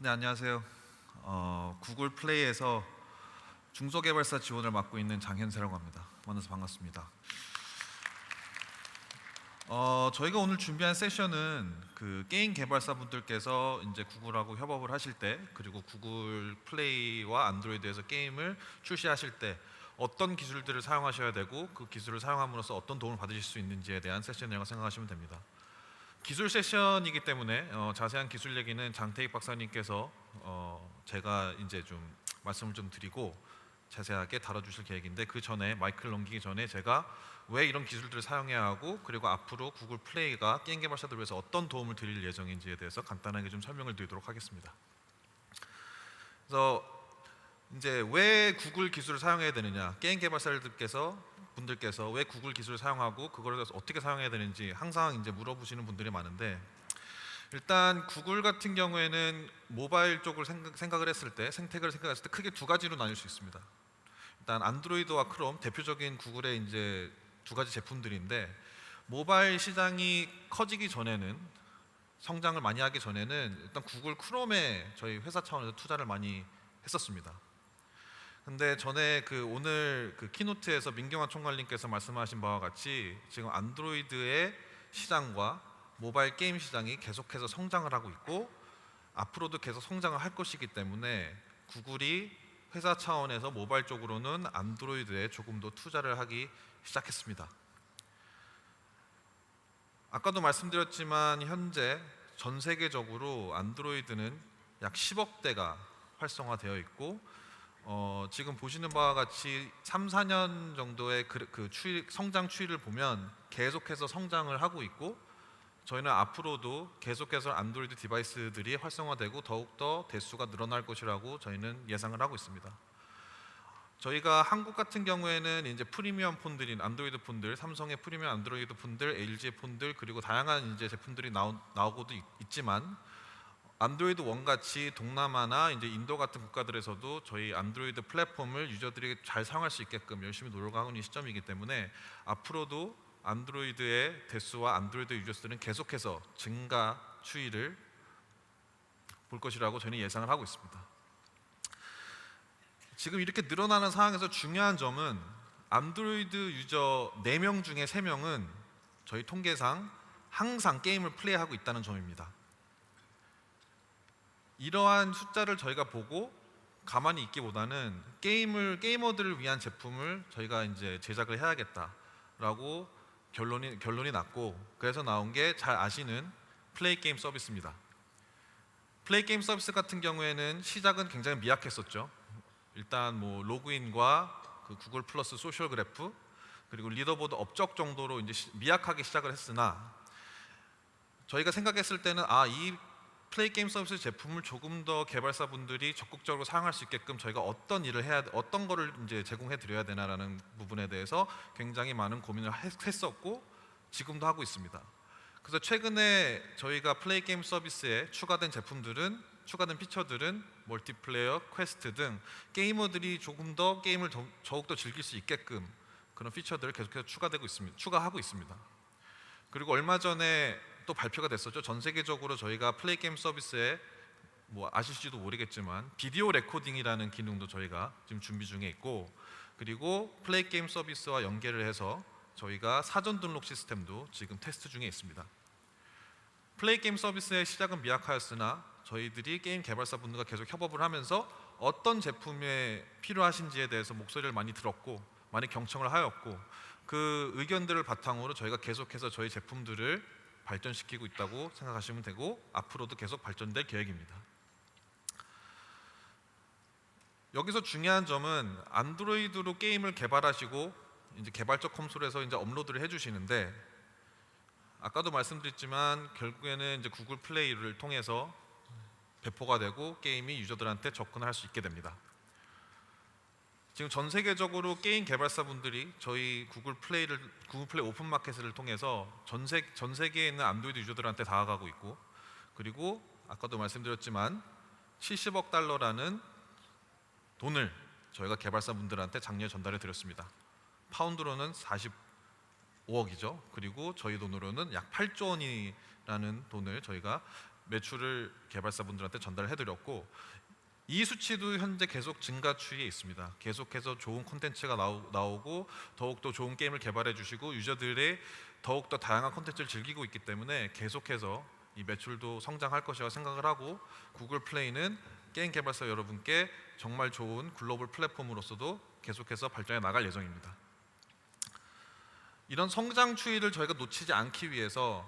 네, 안녕하세요. 구글 플레이에서 중소개발사 지원을 맡고 있는 장현세라고 합니다. 만나서 반갑습니다. 저희가 오늘 준비한 세션은 그 게임 개발사분들께서 이제 구글하고 협업을 하실 때, 그리고 구글 플레이와 안드로이드에서 게임을 출시하실 때 어떤 기술들을 사용하셔야 되고 그 기술을 사용함으로써 어떤 도움을 받으실 수 있는지에 대한 세션이라고 생각하시면 됩니다. 기술 세션이기 때문에 자세한 기술 얘기는 장태익 박사님께서 제가 이제 좀 말씀을 좀 드리고 자세하게 다뤄주실 계획인데, 그 전에 마이크를 넘기기 전에 제가 왜 이런 기술들을 사용해야 하고 그리고 앞으로 구글 플레이가 게임 개발사들 위해서 어떤 도움을 드릴 예정인지에 대해서 간단하게 좀 설명을 드리도록 하겠습니다. 그래서 이제 왜 구글 기술을 사용해야 되느냐, 게임 분들께서 왜 구글 기술을 사용하고 그걸 어떻게 사용해야 되는지 항상 이제 물어보시는 분들이 많은데, 일단 구글 같은 경우에는 모바일 쪽을 생각을 했을 때, 생태계를 생각했을 때 크게 두 가지로 나뉠 수 있습니다. 일단 안드로이드와 크롬, 대표적인 구글의 이제 두 가지 제품들인데, 모바일 시장이 커지기 전에는, 성장을 많이 하기 전에는 일단 구글 크롬에 저희 회사 차원에서 투자를 많이 했었습니다. 근데 전에 오늘 키노트에서 민경환 총괄님께서 말씀하신 바와 같이 지금 안드로이드의 시장과 모바일 게임 시장이 계속해서 성장을 하고 있고 앞으로도 계속 성장을 할 것이기 때문에 구글이 회사 차원에서 모바일 쪽으로는 안드로이드에 조금 더 투자를 하기 시작했습니다. 아까도 말씀드렸지만 현재 전 세계적으로 안드로이드는 약 10억 대가 활성화되어 있고, 지금 보시는 바와 같이 3, 4년 정도의 성장 추이를 보면 계속해서 성장을 하고 있고, 저희는 앞으로도 계속해서 안드로이드 디바이스들이 활성화되고 더욱더 대수가 늘어날 것이라고 저희는 예상을 하고 있습니다. 저희가 한국 같은 경우에는 이제 프리미엄 폰들인 안드로이드 폰들, 삼성의 프리미엄 안드로이드 폰들, LG의 폰들, 그리고 다양한 이제 제품들이 나오고도 있지만, 안드로이드 원 같이 동남아나 이제 인도 같은 국가들에서도 저희 안드로이드 플랫폼을 유저들이 잘 사용할 수 있게끔 열심히 노력하고 있는 시점이기 때문에 앞으로도 안드로이드의 대수와 안드로이드 유저들은 계속해서 증가 추이를 볼 것이라고 저는 예상을 하고 있습니다. 지금 이렇게 늘어나는 상황에서 중요한 점은 안드로이드 유저 4명 중에 3명은 저희 통계상 항상 게임을 플레이하고 있다는 점입니다. 이러한 숫자를 저희가 보고 가만히 있기보다는 게이머들을 위한 제품을 저희가 이제 제작을 해야겠다라고 결론이 났고, 그래서 나온 게 잘 아시는 플레이 게임 서비스입니다. 플레이 게임 서비스 같은 경우에는 시작은 굉장히 미약했었죠. 일단 뭐 로그인과 구글 플러스 소셜 그래프, 그리고 리더보드 업적 정도로 이제 미약하게 시작을 했으나, 저희가 생각했을 때는 이 플레이 게임 서비스 제품을 조금 더 개발사분들이 적극적으로 사용할 수 있게끔 저희가 어떤 거를 이제 제공해 드려야 되나라는 부분에 대해서 굉장히 많은 고민을 했었고 지금도 하고 있습니다. 그래서 최근에 저희가 플레이 게임 서비스에 추가된 피처들은 멀티플레이어, 퀘스트 등 게이머들이 조금 더 게임을 더욱더 즐길 수 있게끔 그런 피처들을 계속해서 추가하고 있습니다. 그리고 얼마 전에 또 발표가 됐었죠. 전 세계적으로 저희가 플레이 게임 서비스에 뭐 아실지도 모르겠지만 비디오 레코딩이라는 기능도 저희가 지금 준비 중에 있고, 그리고 플레이 게임 서비스와 연계를 해서 저희가 사전 등록 시스템도 지금 테스트 중에 있습니다. 플레이 게임 서비스의 시작은 미약하였으나 저희들이 게임 개발사분들과 계속 협업을 하면서 어떤 제품이 필요하신지에 대해서 목소리를 많이 들었고 많이 경청을 하였고, 그 의견들을 바탕으로 저희가 계속해서 저희 제품들을 발전시키고 있다고 생각하시면 되고 앞으로도 계속 발전될 계획입니다. 여기서 중요한 점은 안드로이드로 게임을 개발하시고 이제 개발적 콘솔에서 이제 업로드를 해주시는데, 아까도 말씀드렸지만 결국에는 이제 구글 플레이를 통해서 배포가 되고 게임이 유저들한테 접근할 수 있게 됩니다. 지금 전 세계적으로 게임 개발사분들이 저희 구글 플레이 오픈 마켓을 통해서 전 세계에 있는 안드로이드 유저들한테 다가가고 있고, 그리고 아까도 말씀드렸지만 70억 달러라는 돈을 저희가 개발사분들한테 작년에 전달해 드렸습니다. 파운드로는 45억이죠. 그리고 저희 돈으로는 약 8조 원이라는 돈을 저희가 매출을 개발사분들한테 전달을 해드렸고 이 수치도 현재 계속 증가 추이에 있습니다. 계속해서 좋은 콘텐츠가 나오고 더욱더 좋은 게임을 개발해 주시고 유저들의 더욱더 다양한 콘텐츠를 즐기고 있기 때문에 계속해서 이 매출도 성장할 것이라고 생각을 하고 구글 플레이는 게임 개발사 여러분께 정말 좋은 글로벌 플랫폼으로서도 계속해서 발전해 나갈 예정입니다. 이런 성장 추이를 저희가 놓치지 않기 위해서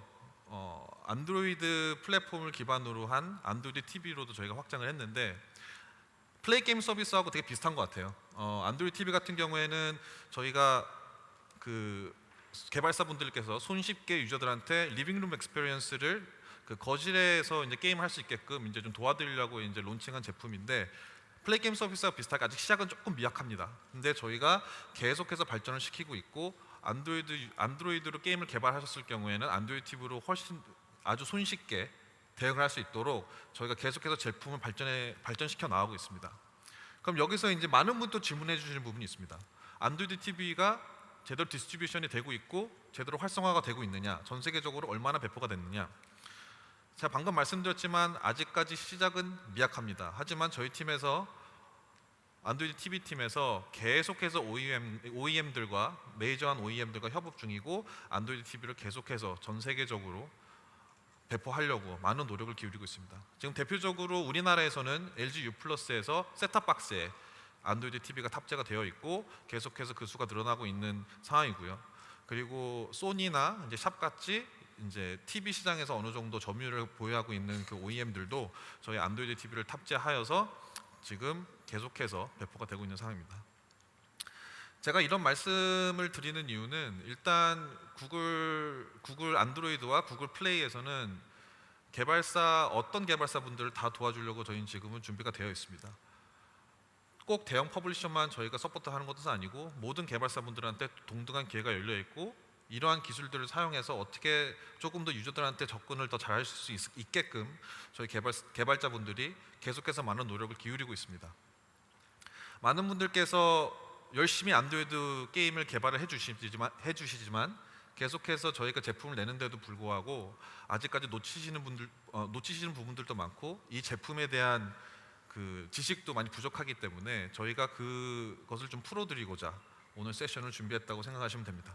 안드로이드 플랫폼을 기반으로 한 안드로이드 TV로도 저희가 확장을 했는데 플레이 게임 서비스하고 되게 비슷한 것 같아요. 안드로이드 TV 같은 경우에는 저희가 그 개발사분들께서 손쉽게 유저들한테 리빙룸 익스피리언스를 그 거실에서 이제 게임을 할 수 있게끔 이제 좀 도와드리려고 이제 론칭한 제품인데 플레이 게임 서비스와 비슷하게 아직 시작은 조금 미약합니다. 근데 저희가 계속해서 발전을 시키고 있고 안드로이드로 게임을 개발하셨을 경우에는 안드로이드 TV로 훨씬 아주 손쉽게 대응을 할 수 있도록 저희가 계속해서 제품을 발전시켜 나가고 있습니다. 그럼 여기서 이제 많은 분도 질문해 주시는 부분이 있습니다. 안드로이드 TV가 제대로 디스트리뷰션이 되고 있고 제대로 활성화가 되고 있느냐, 전 세계적으로 얼마나 배포가 됐느냐. 제가 방금 말씀드렸지만 아직까지 시작은 미약합니다. 하지만 저희 팀에서 안드로이드 TV 팀에서 계속해서 OEM들과 메이저한 OEM들과 협업 중이고 안드로이드 TV를 계속해서 전 세계적으로 배포하려고 많은 노력을 기울이고 있습니다. 지금 대표적으로 우리나라에서는 LG U+에서 셋탑박스에 안드로이드 TV가 탑재가 되어 있고 계속해서 그 수가 늘어나고 있는 상황이고요. 그리고 소니나 이제 샵같이 이제 TV 시장에서 어느 정도 점유율을 보유하고 있는 그 OEM들도 저희 안드로이드 TV를 탑재하여서 지금 계속해서 배포가 되고 있는 상황입니다. 제가 이런 말씀을 드리는 이유는 일단 구글 안드로이드와 구글 플레이에서는 어떤 개발사분들을 다 도와주려고 저희는 지금은 준비가 되어 있습니다. 꼭 대형 퍼블리셔만 저희가 서포트하는 것은 아니고 모든 개발사분들한테 동등한 기회가 열려 있고 이러한 기술들을 사용해서 어떻게 조금 더 유저들한테 접근을 더 잘할 수 있게끔 저희 개발자분들이 계속해서 많은 노력을 기울이고 있습니다. 많은 분들께서 열심히 안드로이드 게임을 개발을 해주시지만 계속해서 저희가 제품을 내는데도 불구하고 아직까지 놓치시는 부분들도 많고 이 제품에 대한 그 지식도 많이 부족하기 때문에 저희가 그것을 좀 풀어드리고자 오늘 세션을 준비했다고 생각하시면 됩니다.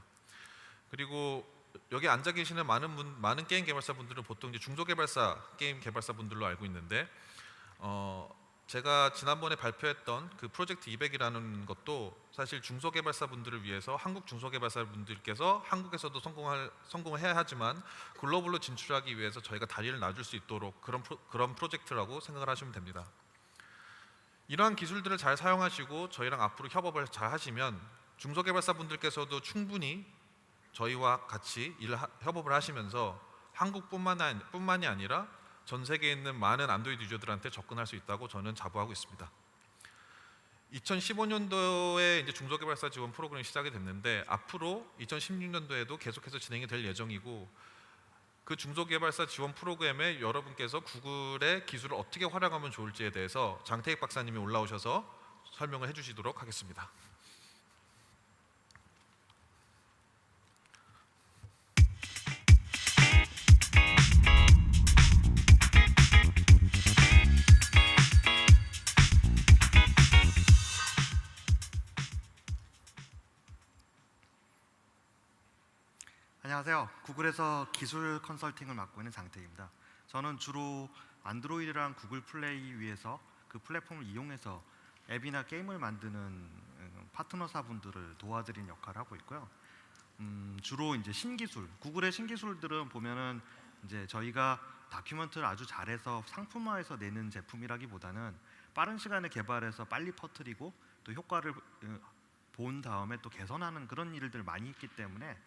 그리고 여기 앉아 계시는 많은 게임 개발사분들은 보통 이제 게임 개발사분들로 알고 있는데 제가 지난번에 발표했던 그 프로젝트 200이라는 것도 사실 중소개발사분들을 위해서 한국 중소개발사분들께서 한국에서도 성공을 해야 하지만 글로벌로 진출하기 위해서 저희가 다리를 놔줄 수 있도록 그런 프로젝트라고 생각을 하시면 됩니다. 이러한 기술들을 잘 사용하시고 저희랑 앞으로 협업을 잘 하시면 중소개발사분들께서도 충분히 저희와 같이 협업을 하시면서 한국뿐만이 아니라 전 세계에 있는 많은 안드로이드 유저들한테 접근할 수 있다고 저는 자부하고 있습니다. 2015년도에 이제 중소개발사 지원 프로그램이 시작이 됐는데 앞으로 2016년도에도 계속해서 진행이 될 예정이고 그 중소개발사 지원 프로그램에 여러분께서 구글의 기술을 어떻게 활용하면 좋을지에 대해서 장태익 박사님이 올라오셔서 설명을 해주시도록 하겠습니다. 안녕하세요. 구글에서 기술 컨설팅을 맡고 있는 장태입니다. 저는 주로 안드로이드랑 구글 플레이 위에서 그 플랫폼을 이용해서 앱이나 게임을 만드는 파트너사분들을 도와드리는 역할을 하고 있고요. 주로 이제 신기술, 구글의 신기술들은 보면은 이제 저희가 다큐멘트를 아주 잘해서 상품화해서 내는 제품이라기보다는 빠른 시간에 개발해서 빨리 퍼뜨리고 또 효과를 본 다음에 또 개선하는 그런 일들 많이 있기 때문에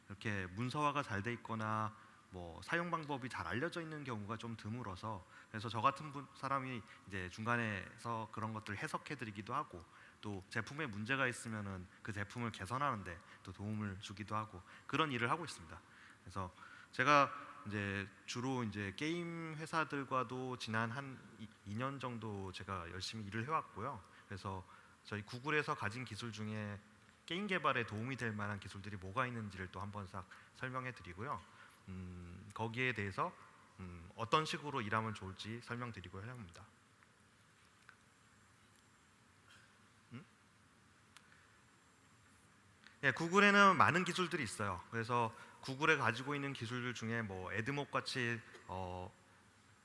이렇게 문서화가 잘 돼 있거나 뭐 사용 방법이 잘 알려져 있는 경우가 좀 드물어서 그래서 저 같은 사람이 이제 중간에서 그런 것들을 해석해드리기도 하고 또 제품에 문제가 있으면은 그 제품을 개선하는데 또 도움을 주기도 하고 그런 일을 하고 있습니다. 그래서 제가 이제 주로 이제 게임 회사들과도 지난 한 2년 정도 제가 열심히 일을 해왔고요. 그래서 저희 구글에서 가진 기술 중에 게임 개발에 도움이 될 만한 기술들이 뭐가 있는지를 또 한번 싹 설명해 드리고요. 거기에 대해서 어떤 식으로 일하면 좋을지 설명드리고 합니다. 예, 구글에는 많은 기술들이 있어요. 그래서 구글에 가지고 있는 기술들 중에 뭐 애드몹 같이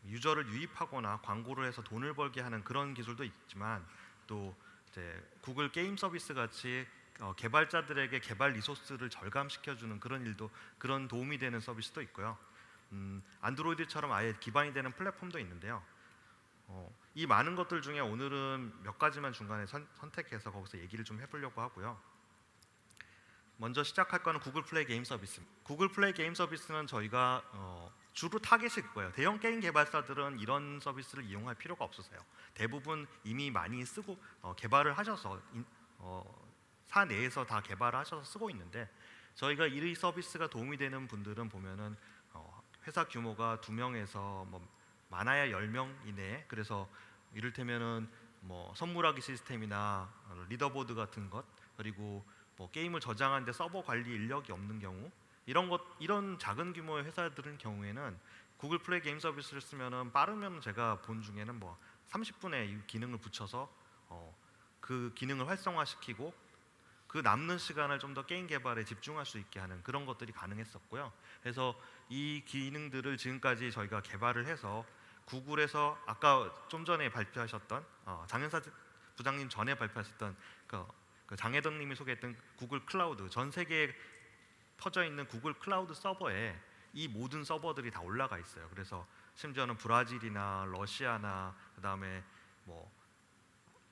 유저를 유입하거나 광고를 해서 돈을 벌게 하는 그런 기술도 있지만, 또 이제 구글 게임 서비스 같이 개발자들에게 개발 리소스를 절감시켜주는 그런 일도, 그런 도움이 되는 서비스도 있고요. 안드로이드처럼 아예 기반이 되는 플랫폼도 있는데요. 이 많은 것들 중에 오늘은 몇 가지만 중간에 선택해서 거기서 얘기를 좀 해보려고 하고요. 먼저 시작할 거는 구글 플레이 게임 서비스. 구글 플레이 게임 서비스는 저희가 주로 타겟이 그거예요. 대형 게임 개발사들은 이런 서비스를 이용할 필요가 없으세요. 대부분 이미 많이 쓰고 개발을 하셔서 사내에서 다 개발을 하셔서 쓰고 있는데, 저희가 이 서비스가 도움이 되는 분들은 보면은 회사 규모가 2명에서 뭐 많아야 10명 이내에, 그래서 이를테면은 뭐 선물하기 시스템이나 리더보드 같은 것, 그리고 뭐 게임을 저장하는데 서버 관리 인력이 없는 경우, 이런 작은 규모의 회사들은 경우에는 구글 플레이 게임 서비스를 쓰면은 빠르면 제가 본 중에는 뭐 30분에 이 기능을 붙여서 그 기능을 활성화시키고 그 남는 시간을 좀 더 게임 개발에 집중할 수 있게 하는 그런 것들이 가능했었고요. 그래서 이 기능들을 지금까지 저희가 개발을 해서 구글에서 아까 좀 전에 발표하셨던 장현사 부장님 전에 발표하셨던 그 장혜덕님이 소개했던 구글 클라우드, 전 세계에 퍼져 있는 구글 클라우드 서버에 이 모든 서버들이 다 올라가 있어요. 그래서 심지어는 브라질이나 러시아나 그다음에 뭐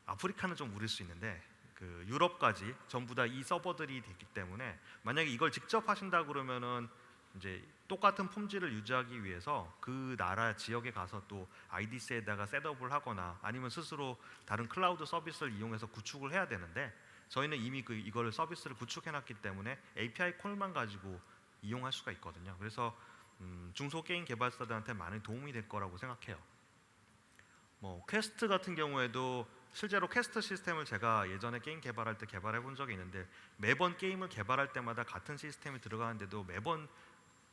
아프리카는 좀 무릴 수 있는데 그 유럽까지 전부 다 이 서버들이 되기 때문에, 만약에 이걸 직접 하신다 그러면은 이제 똑같은 품질을 유지하기 위해서 그 나라 지역에 가서 또 IDC에다가 셋업을 하거나 아니면 스스로 다른 클라우드 서비스를 이용해서 구축을 해야 되는데, 저희는 이미 이거를 서비스를 구축해놨기 때문에 API 콜만 가지고 이용할 수가 있거든요. 그래서 중소 게임 개발사들한테 많은 도움이 될 거라고 생각해요. 뭐 퀘스트 같은 경우에도 실제로 퀘스트 시스템을 제가 예전에 게임 개발할 때 개발해 본 적이 있는데, 매번 게임을 개발할 때마다 같은 시스템이 들어가는데도 매번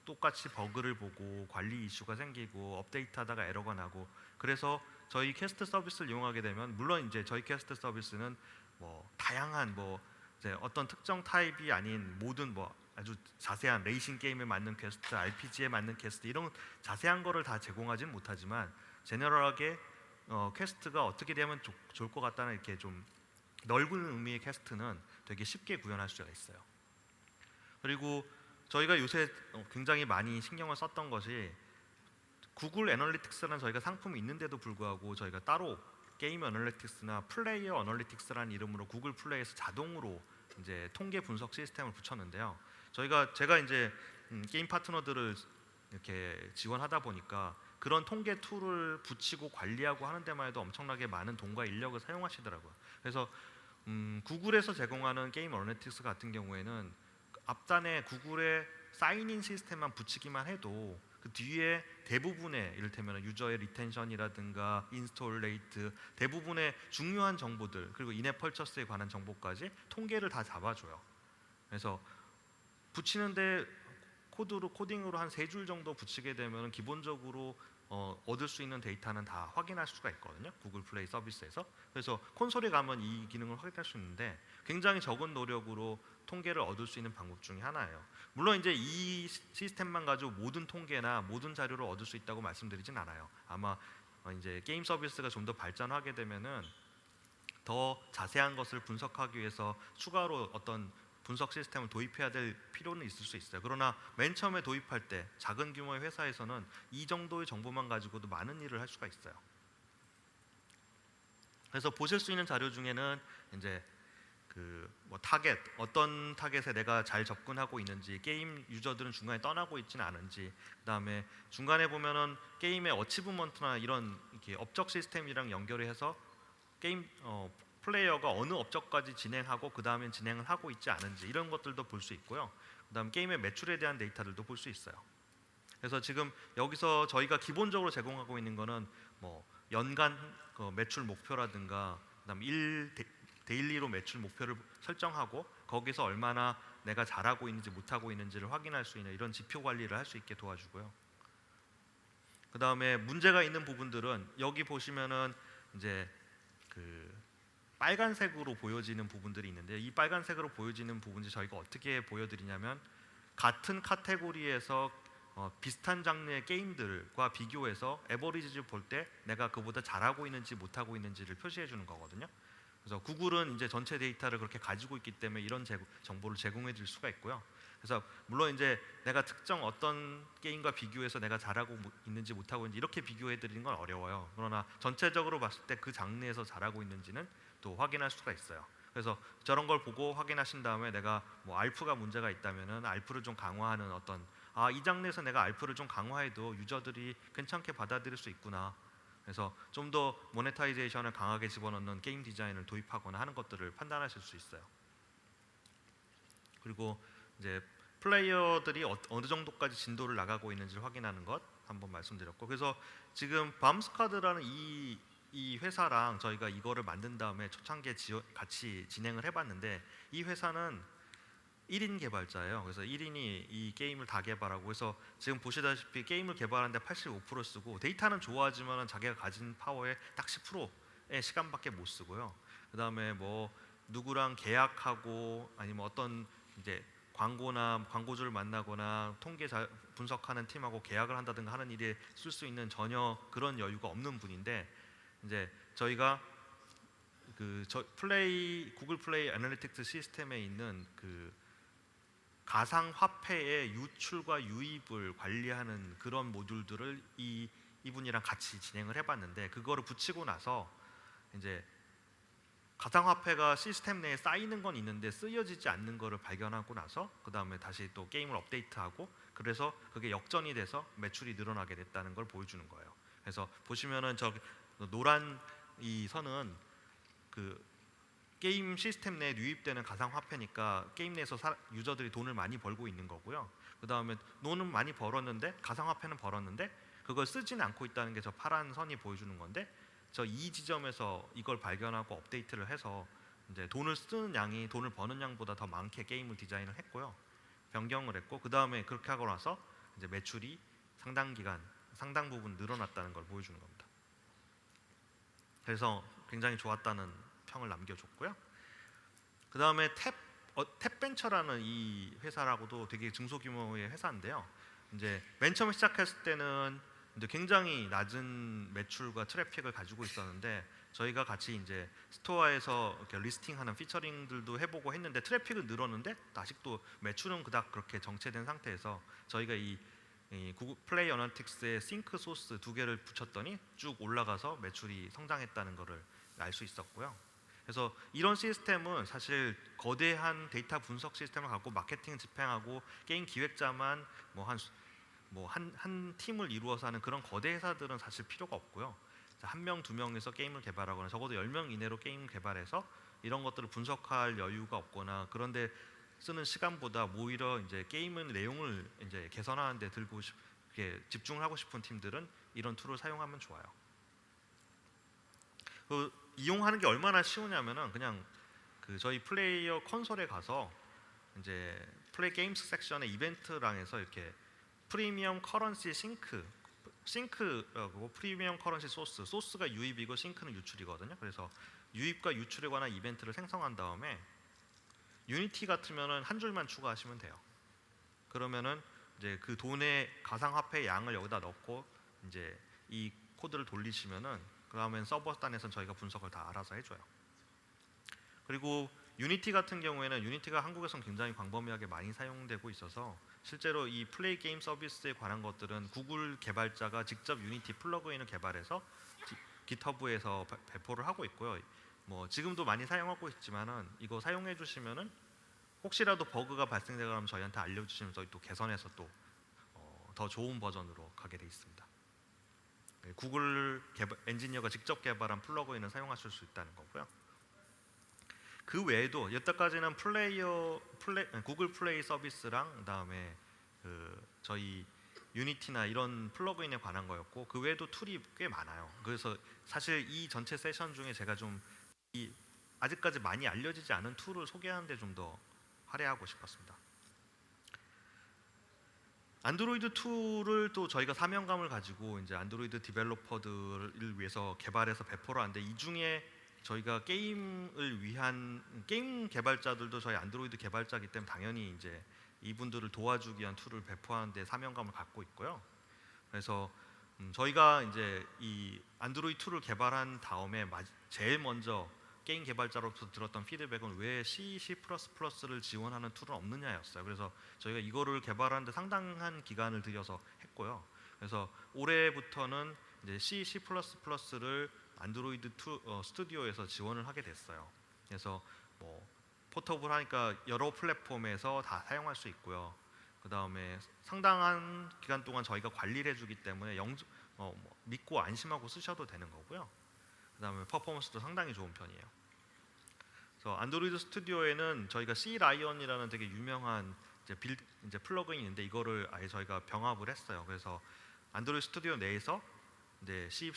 똑같이 버그를 보고 관리 이슈가 생기고 업데이트하다가 에러가 나고, 그래서 저희 퀘스트 서비스를 이용하게 되면, 물론 이제 저희 퀘스트 서비스는 뭐 다양한 뭐 이제 어떤 특정 타입이 아닌 모든 뭐 아주 자세한 레이싱 게임에 맞는 퀘스트, RPG에 맞는 퀘스트, 이런 자세한 거를 다 제공하지는 못하지만 제너럴하게 퀘스트가 어떻게 되면 좋을 것 같다는 이렇게 좀 넓은 의미의 퀘스트는 되게 쉽게 구현할 수가 있어요. 그리고 저희가 요새 굉장히 많이 신경을 썼던 것이, 구글 애널리틱스라는 저희가 상품이 있는데도 불구하고 저희가 따로 게임 애널리틱스나 플레이어 애널리틱스라는 이름으로 구글 플레이에서 자동으로 이제 통계 분석 시스템을 붙였는데요. 제가 이제 게임 파트너들을 이렇게 지원하다 보니까 그런 통계 툴을 붙이고 관리하고 하는 데만 해도 엄청나게 많은 돈과 인력을 사용하시더라고요. 그래서 구글에서 제공하는 게임 애널리틱스 같은 경우에는 앞단에 구글의 사인인 시스템만 붙이기만 해도 그 뒤에 대부분의, 이를테면 유저의 리텐션이라든가 인스톨 레이트, 대부분의 중요한 정보들, 그리고 인앱 펄처스에 관한 정보까지 통계를 다 잡아줘요. 그래서 붙이는데 코딩으로 한 3줄 정도 붙이게 되면 기본적으로 얻을 수 있는 데이터는 다 확인할 수가 있거든요, 구글 플레이 서비스에서. 그래서 콘솔에 가면 이 기능을 확인할 수 있는데, 굉장히 적은 노력으로 통계를 얻을 수 있는 방법 중에 하나예요. 물론 이제 이 시스템만 가지고 모든 통계나 모든 자료를 얻을 수 있다고 말씀드리진 않아요. 아마 이제 게임 서비스가 좀 더 발전하게 되면은 더 자세한 것을 분석하기 위해서 추가로 어떤 분석 시스템을 도입해야 될 필요는 있을 수 있어요. 그러나 맨 처음에 도입할 때 작은 규모의 회사에서는 이 정도의 정보만 가지고도 많은 일을 할 수가 있어요. 그래서 보실 수 있는 자료 중에는 이제 뭐 타겟, 어떤 타겟에 내가 잘 접근하고 있는지, 게임 유저들은 중간에 떠나고 있지는 않은지, 그다음에 중간에 보면은 게임의 어치브먼트나 이런 이렇게 업적 시스템이랑 연결을 해서 게임 플레이어가 어느 업적까지 진행하고 그 다음에 진행을 하고 있지 않은지, 이런 것들도 볼 수 있고요. 그다음 게임의 매출에 대한 데이터들도 볼 수 있어요. 그래서 지금 여기서 저희가 기본적으로 제공하고 있는 거는 뭐 연간 매출 목표라든가, 그다음 데일리로 매출 목표를 설정하고 거기서 얼마나 내가 잘하고 있는지 못하고 있는지를 확인할 수 있는 이런 지표 관리를 할 수 있게 도와주고요. 그 다음에 문제가 있는 부분들은 여기 보시면은 이제 그 빨간색으로 보여지는 부분들이 있는데, 이 빨간색으로 보여지는 부분이 저희가 어떻게 보여드리냐면, 같은 카테고리에서 비슷한 장르의 게임들과 비교해서 에버리지를 볼 때 내가 그보다 잘하고 있는지 못하고 있는지를 표시해 주는 거거든요. 그래서 구글은 이제 전체 데이터를 그렇게 가지고 있기 때문에 이런 정보를 제공해 줄 수가 있고요. 그래서 물론 이제 내가 특정 어떤 게임과 비교해서 내가 잘하고 있는지 못하고 있는지 이렇게 비교해 드리는 건 어려워요. 그러나 전체적으로 봤을 때 그 장르에서 잘하고 있는지는 또 확인할 수가 있어요. 그래서 저런 걸 보고 확인하신 다음에 내가 뭐 알프가 문제가 있다면은 알프를 좀 강화하는 어떤, 이 장르에서 내가 알프를 좀 강화해도 유저들이 괜찮게 받아들일 수 있구나. 그래서 좀 더 모네타이제이션을 강하게 집어넣는 게임 디자인을 도입하거나 하는 것들을 판단하실 수 있어요. 그리고 이제 플레이어들이 어느 정도까지 진도를 나가고 있는지를 확인하는 것 한번 말씀드렸고, 그래서 지금 밤스쿼드라는 이 회사랑 저희가 이거를 만든 다음에 초창기에 같이 진행을 해봤는데, 이 회사는 1인 개발자예요. 그래서 1인이 이 게임을 다 개발하고, 그래서 지금 보시다시피 게임을 개발하는데 85% 쓰고, 데이터는 좋아하지만 자기가 가진 파워의 딱 10%의 시간밖에 못 쓰고요. 그 다음에 뭐 누구랑 계약하고 아니면 어떤 이제 광고주를 만나거나 통계 분석하는 팀하고 계약을 한다든가 하는 일에 쓸 수 있는 전혀 그런 여유가 없는 분인데, 이제 저희가 구글 플레이 애널리틱스 시스템에 있는 그 가상 화폐의 유출과 유입을 관리하는 그런 모듈들을 이분이랑 같이 진행을 해봤는데, 그거를 붙이고 나서 이제 가상화폐가 시스템 내에 쌓이는 건 있는데 쓰여지지 않는 거를 발견하고 나서 그 다음에 다시 또 게임을 업데이트하고, 그래서 그게 역전이 돼서 매출이 늘어나게 됐다는 걸 보여주는 거예요. 그래서 보시면은 저 노란 이 선은 그 게임 시스템 내에 유입되는 가상화폐니까 게임 내에서 유저들이 돈을 많이 벌고 있는 거고요. 그 다음에 돈은 많이 벌었는데, 가상화폐는 벌었는데 그걸 쓰지는 않고 있다는 게 저 파란 선이 보여주는 건데, 저 이 지점에서 이걸 발견하고 업데이트를 해서 이제 돈을 쓰는 양이 돈을 버는 양보다 더 많게 게임을 디자인을 했고요. 변경을 했고, 그 다음에 그렇게 하고 나서 이제 매출이 상당 부분 늘어났다는 걸 보여주는 겁니다. 그래서 굉장히 좋았다는 평을 남겨줬고요. 그 다음에 탭벤처라는 이 회사라고도 되게 중소규모의 회사인데요. 이제 맨 처음 시작했을 때는 이제 굉장히 낮은 매출과 트래픽을 가지고 있었는데, 저희가 같이 이제 스토어에서 이렇게 리스팅하는 피처링들도 해보고 했는데 트래픽은 늘었는데 아직도 매출은 그닥 그렇게 정체된 상태에서 저희가 이 구글 플레이 어널틱스의 싱크 소스 2개를 붙였더니 쭉 올라가서 매출이 성장했다는 것을 알 수 있었고요. 그래서 이런 시스템은 사실 거대한 데이터 분석 시스템을 갖고 마케팅 집행하고 게임 기획자만 한 팀을 이루어서 하는 그런 거대 회사들은 사실 필요가 없고요. 한 명, 두 명에서 게임을 개발하거나 적어도 10명 이내로 게임을 개발해서 이런 것들을 분석할 여유가 없거나 그런데 쓰는 시간보다 오히려 이제 게임의 내용을 이제 개선하는 데 집중을 하고 싶은 팀들은 이런 툴을 사용하면 좋아요. 이용하는 게 얼마나 쉬우냐면은 그냥 저희 플레이어 콘솔에 가서 이제 플레이 게임스 섹션의 이벤트랑에서 이렇게 프리미엄 커런시 싱크라고, 프리미엄 커런시 소스가 유입이고 싱크는 유출이거든요. 그래서 유입과 유출에 관한 이벤트를 생성한 다음에 유니티 같으면은 한 줄만 추가하시면 돼요. 그러면은 이제 그 돈의 가상화폐 양을 여기다 넣고 이제 이 코드를 돌리시면은 그다음엔 서버단에서는 저희가 분석을 다 알아서 해줘요. 그리고 유니티 같은 경우에는 유니티가 한국에서는 굉장히 광범위하게 많이 사용되고 있어서 실제로 이 플레이 게임 서비스에 관한 것들은 구글 개발자가 직접 유니티 플러그인을 개발해서 깃허브에서 배포를 하고 있고요. 뭐 지금도 많이 사용하고 있지만은 이거 사용해 주시면은 혹시라도 버그가 발생되거나 저희한테 알려주시면 저희 또 개선해서 또 더 좋은 버전으로 가게 돼 있습니다. 구글 엔지니어가 직접 개발한 플러그인을 사용하실 수 있다는 거고요. 그 외에도 여태까지는 구글 플레이 서비스랑 그다음에 저희 유니티나 이런 플러그인에 관한 거였고, 그 외에도 툴이 꽤 많아요. 그래서 사실 이 전체 세션 중에 제가 좀 아직까지 많이 알려지지 않은 툴을 소개하는 데 좀 더 할애하고 싶었습니다. 안드로이드 2를 또 저희가 사명감을 가지고 이제 안드로이드 디벨로퍼들을 위해서 개발해서 배포를 하는데, 이 중에 저희가 게임을 위한 게임 개발자들도 저희 안드로이드 개발자이기 때문에 당연히 이제 이분들을 도와주기 위한 툴을 배포하는데 사명감을 갖고 있고요. 그래서 저희가 이제 이 안드로이드 2를 개발한 다음에 제일 먼저 게임 개발자로부터 들었던 피드백은 왜 C++를 지원하는 툴은 없느냐였어요. 그래서 저희가 이거를 개발하는데 상당한 기간을 들여서 했고요. 그래서 올해부터는 이제 C++를 안드로이드 스튜디오에서 지원을 하게 됐어요. 그래서 뭐 포터블 하니까 여러 플랫폼에서 다 사용할 수 있고요. 그 다음에 상당한 기간 동안 저희가 관리를 해주기 때문에 믿고 안심하고 쓰셔도 되는 거고요. 그 다음에 퍼포먼스도 상당히 좋은 편이에요. 그래서 안드로이드 스튜디오에는 저희가 C 라이언이라는 되게 유명한 이제 플러그인이 있는데, 이거를 아예 저희가 병합을 했어요. 그래서 안드로이드 스튜디오 내에서 이제 C++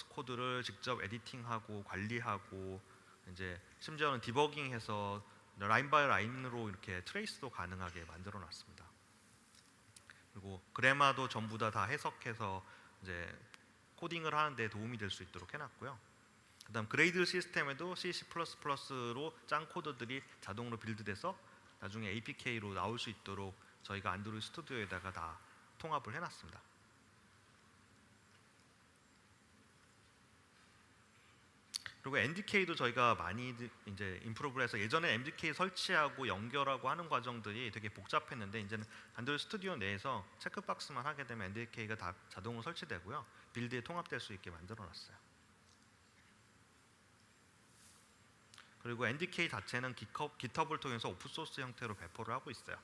코드를 직접 에디팅하고 관리하고, 이제 심지어는 디버깅해서 라인 바이 라인으로 이렇게 트레이스도 가능하게 만들어 놨습니다. 그리고 그래마도 전부 다 해석해서 이제 코딩을 하는데 도움이 될 수 있도록 해놨고요. 그다음 그레이드 시스템에도 C++로 짠 코드들이 자동으로 빌드돼서 나중에 APK로 나올 수 있도록 저희가 안드로이드 스튜디오에다가 다 통합을 해놨습니다. 그리고 NDK도 저희가 많이 이제 인프로브를 해서, 예전에 NDK 설치하고 연결하고 하는 과정들이 되게 복잡했는데 이제는 안드로이드 스튜디오 내에서 체크박스만 하게 되면 NDK가 다 자동으로 설치되고요. 빌드에 통합될 수 있게 만들어놨어요. 그리고 NDK 자체는 GitHub을 통해서 오픈소스 형태로 배포를 하고 있어요.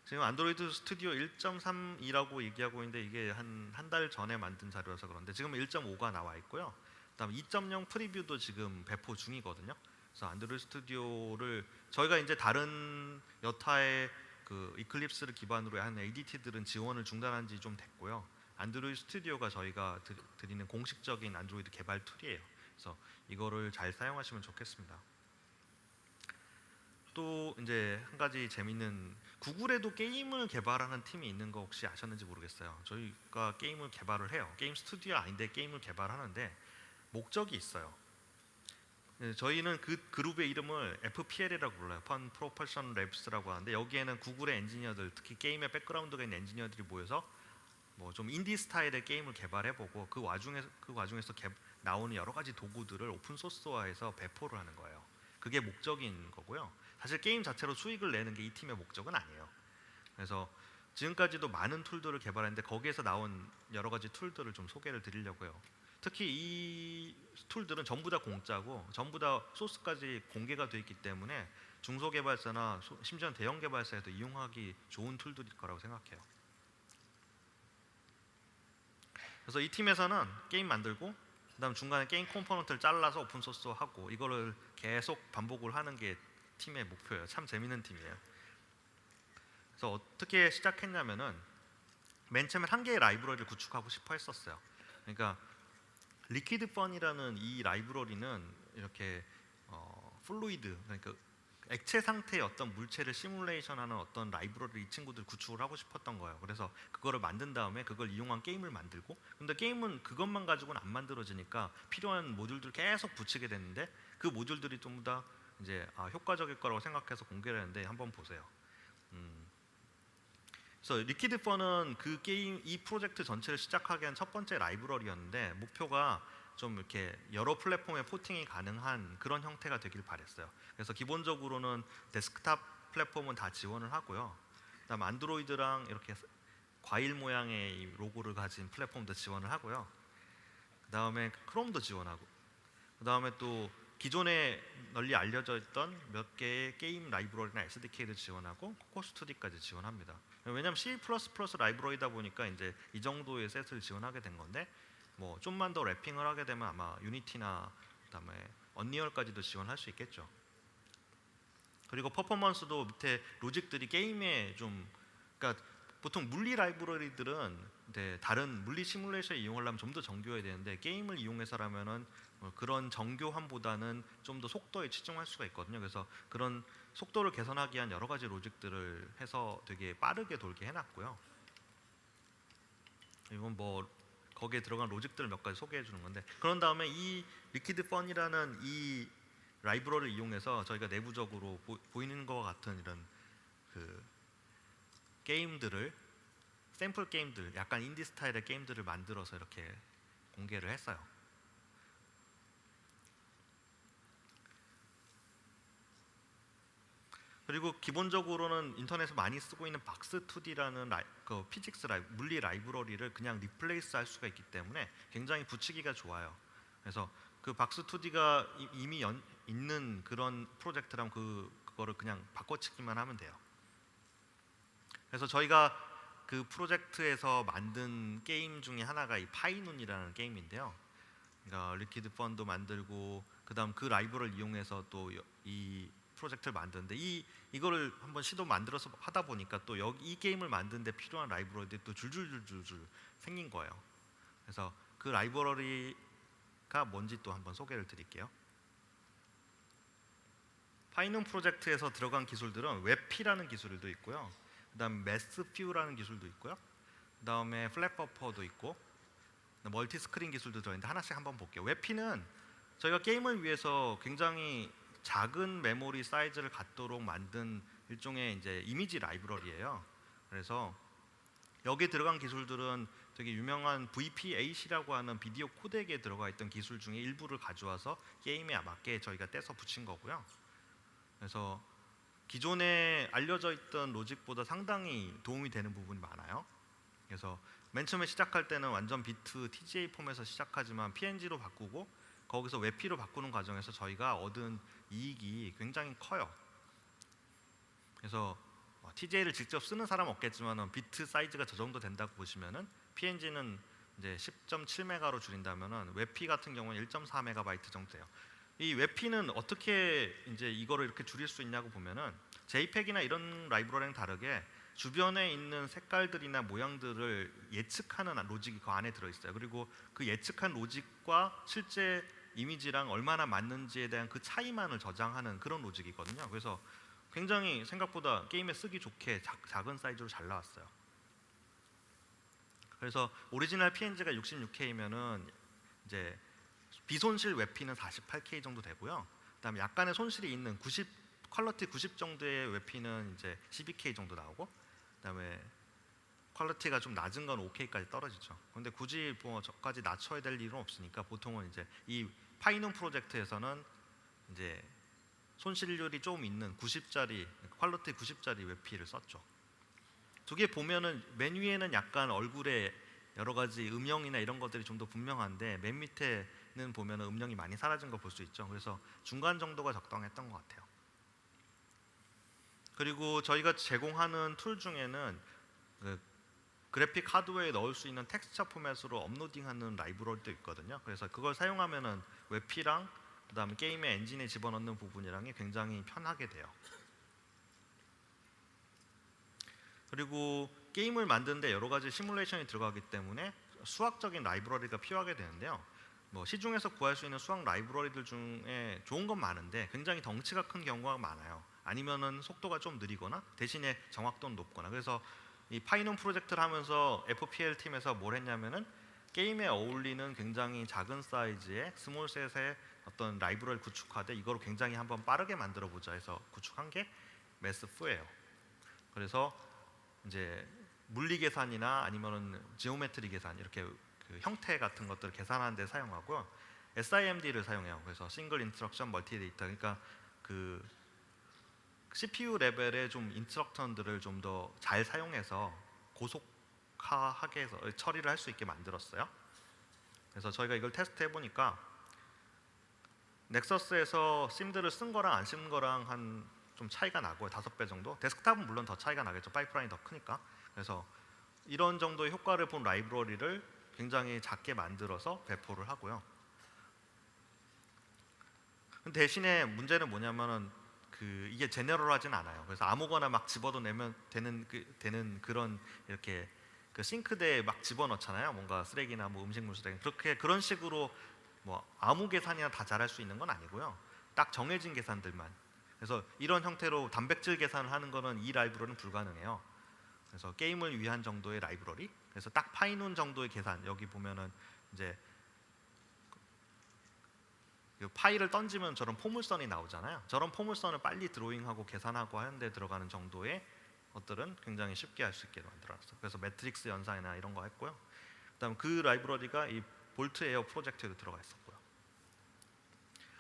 지금 안드로이드 스튜디오 1.3이라고 얘기하고 있는데 이게 한 달 전에 만든 자료여서 그런데 지금 1.5가 나와 있고요. 그다음 2.0 프리뷰도 지금 배포 중이거든요. 그래서 안드로이드 스튜디오를 저희가 이제 다른 여타의 그 이클립스를 기반으로 한 ADT들은 지원을 중단한 지 좀 됐고요. 안드로이드 스튜디오가 저희가 드리는 공식적인 안드로이드 개발 툴이에요. 그래서 이거를 잘 사용하시면 좋겠습니다. 또 이제 한 가지 재밌는, 구글에도 게임을 개발하는 팀이 있는 거 혹시 아셨는지 모르겠어요. 저희가 게임을 개발을 해요. 게임 스튜디오 아닌데 게임을 개발하는데 목적이 있어요. 저희는 그 그룹의 이름을 FPL이라고 불러요. Fun Propulsion Labs라고 하는데, 여기에는 구글의 엔지니어들, 특히 게임에 백그라운드가 있는 엔지니어들이 모여서 뭐 좀 인디 스타일의 게임을 개발해보고 그 와중에서 나오는 여러 가지 도구들을 오픈 소스화해서 배포를 하는 거예요. 그게 목적인 거고요. 사실 게임 자체로 수익을 내는 게 이 팀의 목적은 아니에요. 그래서 지금까지도 많은 툴들을 개발했는데 거기에서 나온 여러 가지 툴들을 좀 소개를 드리려고요. 특히 이 툴들은 전부 다 공짜고 전부 다 소스까지 공개가 되어 있기 때문에 중소개발사나 심지어 대형 개발사에도 이용하기 좋은 툴들일 거라고 생각해요. 그래서 이 팀에서는 게임 만들고 그다음 중간에 게임 컴포넌트를 잘라서 오픈소스하고 이거를 계속 반복을 하는 게 팀의 목표예요. 참 재밌는 팀이에요. 그래서 어떻게 시작했냐면은 맨 처음에 한 개의 라이브러리를 구축하고 싶어 했었어요. 그러니까 리퀴드 펀이라는 이 라이브러리는 이렇게 플루이드, 그러니까 액체 상태의 어떤 물체를 시뮬레이션하는 어떤 라이브러리 이 친구들 구축을 하고 싶었던 거예요. 그래서 그거를 만든 다음에 그걸 이용한 게임을 만들고, 근데 게임은 그것만 가지고는 안 만들어지니까 필요한 모듈들을 계속 붙이게 됐는데 그 모듈들이 좀 더 이제 효과적일 거라고 생각해서 공개를 했는데 한번 보세요. 그래서 리퀴드 펀은 그 게임 이 프로젝트 전체를 시작하게 한 첫 번째 라이브러리였는데 목표가 좀 이렇게 여러 플랫폼에 포팅이 가능한 그런 형태가 되길 바랬어요. 그래서 기본적으로는 데스크탑 플랫폼은 다 지원을 하고요. 그다음 안드로이드랑 이렇게 과일 모양의 이 로고를 가진 플랫폼도 지원을 하고요. 그다음에 크롬도 지원하고, 그다음에 또 기존에 널리 알려져 있던 몇 개의 게임 라이브러리나 SDK도 지원하고 코코스투디까지 지원합니다. 왜냐하면 C++ 라이브러리다 보니까 이제 이 정도의 셋을 지원하게 된 건데, 뭐 좀만 더 래핑을 하게 되면 아마 유니티나 그다음에 언리얼까지도 지원할 수 있겠죠. 그리고 퍼포먼스도 밑에 로직들이 게임에 좀, 그러니까 보통 물리 라이브러리들은 다른 물리 시뮬레이션을 이용하려면 좀 더 정교해야 되는데 게임을 이용해서라면은 그런 정교함보다는 좀 더 속도에 치중할 수가 있거든요. 그래서 그런 속도를 개선하기 위한 여러 가지 로직들을 해서 되게 빠르게 돌게 해놨고요. 이건 뭐 거기에 들어간 로직들을 몇 가지 소개해 주는 건데, 그런 다음에 이 리퀴드 펀이라는 이 라이브러리를 이용해서 저희가 내부적으로 보이는 것 같은 이런 그 게임들을, 샘플 게임들, 약간 인디 스타일의 게임들을 만들어서 이렇게 공개를 했어요. 그리고 기본적으로는 인터넷에서 많이 쓰고 있는 박스2D라는 그 피직스 물리 라이브러리를 그냥 리플레이스 할 수가 있기 때문에 굉장히 붙이기가 좋아요. 그래서 그 박스2D가 이미 있는 그런 프로젝트라면 그거를 그냥 바꿔치기만 하면 돼요. 그래서 저희가 그 프로젝트에서 만든 게임 중에 하나가 이 파이눈이라는 게임인데요. 그러니까 리퀴드 펀도 만들고 그다음 그 라이브러리를 이용해서 또 이 프로젝트를 만드는데 이거를 한번 시도 만들어서 하다 보니까 또 이 게임을 만드는데 필요한 라이브러리들이 또 줄줄줄줄 생긴 거예요. 그래서 그 라이브러리가 뭔지 또 한번 소개를 드릴게요. 파이눈 프로젝트에서 들어간 기술들은 웹피라는 기술도 있고요. 그다음 매스퓨라는 기술도 있고요. 그다음에 플랫버퍼도 있고 멀티 스크린 기술도 들어있는데 하나씩 한번 볼게요. 웹피는 저희가 게임을 위해서 굉장히 작은 메모리 사이즈를 갖도록 만든 일종의 이제 이미지 라이브러리예요. 그래서 여기 들어간 기술들은 되게 유명한 VP-8이라고 하는 비디오 코덱에 들어가 있던 기술 중에 일부를 가져와서 게임에 맞게 저희가 떼서 붙인 거고요. 그래서 기존에 알려져 있던 로직보다 상당히 도움이 되는 부분이 많아요. 그래서 맨 처음에 시작할 때는 완전 비트 TGA 폼에서 시작하지만 PNG로 바꾸고 거기서 웹피로 바꾸는 과정에서 저희가 얻은 이익이 굉장히 커요. 그래서 TGA를 직접 쓰는 사람은 없겠지만 비트 사이즈가 저 정도 된다고 보시면은 PNG는 이제 10.7메가로 줄인다면은 웹피 같은 경우는 1.4메가바이트 정도 돼요. 이 웹피는 어떻게 이제 이거를 이렇게 줄일 수 있냐고 보면은 JPEG이나 이런 라이브러리랑 다르게 주변에 있는 색깔들이나 모양들을 예측하는 로직이 그 안에 들어 있어요. 그리고 그 예측한 로직과 실제 이미지랑 얼마나 맞는지에 대한 그 차이만을 저장하는 그런 로직이거든요. 그래서 굉장히 생각보다 게임에 쓰기 좋게 작은 사이즈로 잘 나왔어요. 그래서 오리지널 PNG가 66K면은 이제 비손실 웹피는 48K 정도 되고요. 그다음에 약간의 손실이 있는 퀄리티 90 정도의 웹피는 이제 12K 정도 나오고, 그다음에 퀄리티가 좀 낮은 건 5K까지 떨어지죠. 그런데 굳이 뭐 저까지 낮춰야 될 일은 없으니까 보통은 이제 이 파이눈 프로젝트에서는 이제 손실률이 좀 있는 90짜리 퀄리티 90짜리 웹피를 썼죠. 두 개 보면은 맨 위에는 약간 얼굴에 여러 가지 음영이나 이런 것들이 좀 더 분명한데 맨 밑에는 보면은 음영이 많이 사라진 거 볼 수 있죠. 그래서 중간 정도가 적당했던 것 같아요. 그리고 저희가 제공하는 툴 중에는 그 그래픽 하드웨어에 넣을 수 있는 텍스처 포맷으로 업로딩하는 라이브러리도 있거든요. 그래서 그걸 사용하면은 웹피랑 그다음에 게임의 엔진에 집어넣는 부분이랑이 굉장히 편하게 돼요. 그리고 게임을 만드는데 여러 가지 시뮬레이션이 들어가기 때문에 수학적인 라이브러리가 필요하게 되는데요. 뭐 시중에서 구할 수 있는 수학 라이브러리들 중에 좋은 건 많은데 굉장히 덩치가 큰 경우가 많아요. 아니면은 속도가 좀 느리거나 대신에 정확도는 높거나. 그래서 이 파이눈 프로젝트를 하면서 FPL 팀에서 뭘 했냐면은 게임에 어울리는 굉장히 작은 사이즈의 스몰셋의 어떤 라이브러리를 구축하되 이거를 굉장히 한번 빠르게 만들어 보자 해서 구축한 게 매스4예요. 그래서 이제 물리 계산이나 아니면은 지오메트리 계산 이렇게 그 형태 같은 것들을 계산하는 데 사용하고요. SIMD를 사용해요. 그래서 싱글 인스트럭션 멀티 데이터, 그러니까 그 CPU 레벨의 좀 인스트럭션들을 좀 더 잘 사용해서 고속화하게 해서 처리를 할 수 있게 만들었어요. 그래서 저희가 이걸 테스트 해보니까 넥서스에서 심들을 쓴 거랑 안 쓴 거랑 한 좀 차이가 나고요. 5배 정도. 데스크탑은 물론 더 차이가 나겠죠. 파이프라인이 더 크니까. 그래서 이런 정도의 효과를 본 라이브러리를 굉장히 작게 만들어서 배포를 하고요. 대신에 문제는 뭐냐면은 이게 제너럴하진 않아요. 그래서 아무거나 막 집어도 내면 되는 그런 이렇게 그 싱크대에 막 집어넣잖아요. 뭔가 쓰레기나 뭐 음식물 쓰레기 그런 식으로 뭐 아무 계산이나 다 잘할 수 있는 건 아니고요. 딱 정해진 계산들만. 그래서 이런 형태로 단백질 계산을 하는 거는 이 라이브러리는 불가능해요. 그래서 게임을 위한 정도의 라이브러리. 그래서 딱 파이논 정도의 계산. 여기 보면은 이제 그 파일을 던지면 저런 포물선이 나오잖아요. 저런 포물선을 빨리 드로잉하고 계산하고 하는 데 들어가는 정도의 것들은 굉장히 쉽게 할 수 있게 만들어놨어요. 그래서 매트릭스 연산이나 이런 거 했고요. 그다음 그 라이브러리가 이 볼트 에어 프로젝트에도 들어가 있었고요.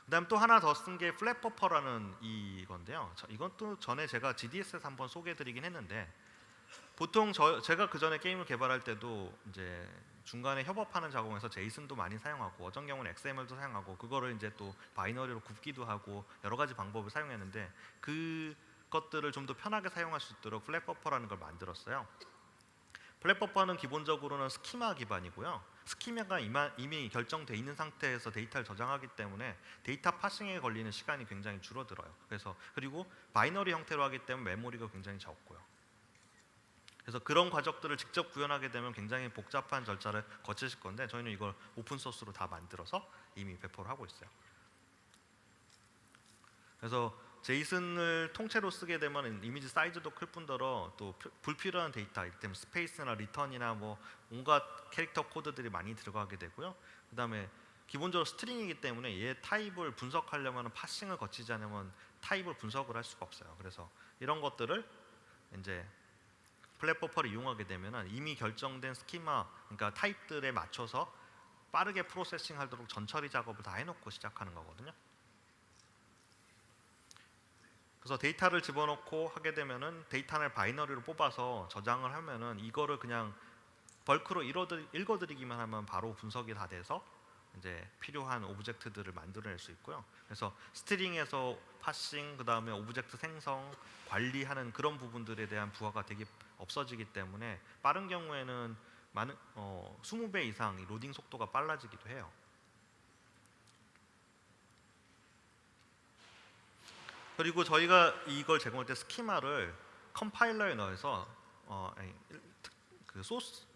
그다음 또 하나 더 쓴 게 플랫버퍼라는 이건데요. 이것도 전에 제가 GDS에서 한번 소개해드리긴 했는데 보통 제가 그 전에 게임을 개발할 때도 이제 중간에 협업하는 작업에서 제이슨도 많이 사용하고 어떤 경우는 XML도 사용하고 그거를 이제 또 바이너리로 굽기도 하고 여러 가지 방법을 사용했는데 그것들을 좀 더 편하게 사용할 수 있도록 플랫버퍼라는 걸 만들었어요. 플랫버퍼는 기본적으로는 스키마 기반이고요. 스키마가 이미 결정돼 있는 상태에서 데이터를 저장하기 때문에 데이터 파싱에 걸리는 시간이 굉장히 줄어들어요. 그리고 바이너리 형태로 하기 때문에 메모리가 굉장히 적고요. 그래서 그런 과정들을 직접 구현하게 되면 굉장히 복잡한 절차를 거치실 건데 저희는 이걸 오픈 소스로 다 만들어서 이미 배포를 하고 있어요. 그래서 제이슨을 통째로 쓰게 되면 이미지 사이즈도 클 뿐더러 또 불필요한 데이터, 이를테면 스페이스나 리턴이나 뭐 온갖 캐릭터 코드들이 많이 들어가게 되고요. 그다음에 기본적으로 스트링이기 때문에 얘 타입을 분석하려면 파싱을 거치지 않으면 타입을 분석을 할 수가 없어요. 그래서 이런 것들을 이제 플랫버퍼를 이용하게 되면 이미 결정된 스키마, 그러니까 타입들에 맞춰서 빠르게 프로세싱 하도록 전처리 작업을 다 해놓고 시작하는 거거든요. 그래서 데이터를 집어넣고 하게 되면은 데이터를 바이너리로 뽑아서 저장을 하면은 이거를 그냥 벌크로 읽어드리기만 하면 바로 분석이 다 돼서 이제 필요한 오브젝트들을 만들어낼 수 있고요. 그래서 스트링에서 파싱, 그 다음에 오브젝트 생성, 관리하는 그런 부분들에 대한 부하가 되게 없어지기 때문에 빠른 경우에는 20배 이상 로딩 속도가 빨라지기도 해요. 그리고 저희가 이걸 제공할 때 스키마를 컴파일러에 넣어서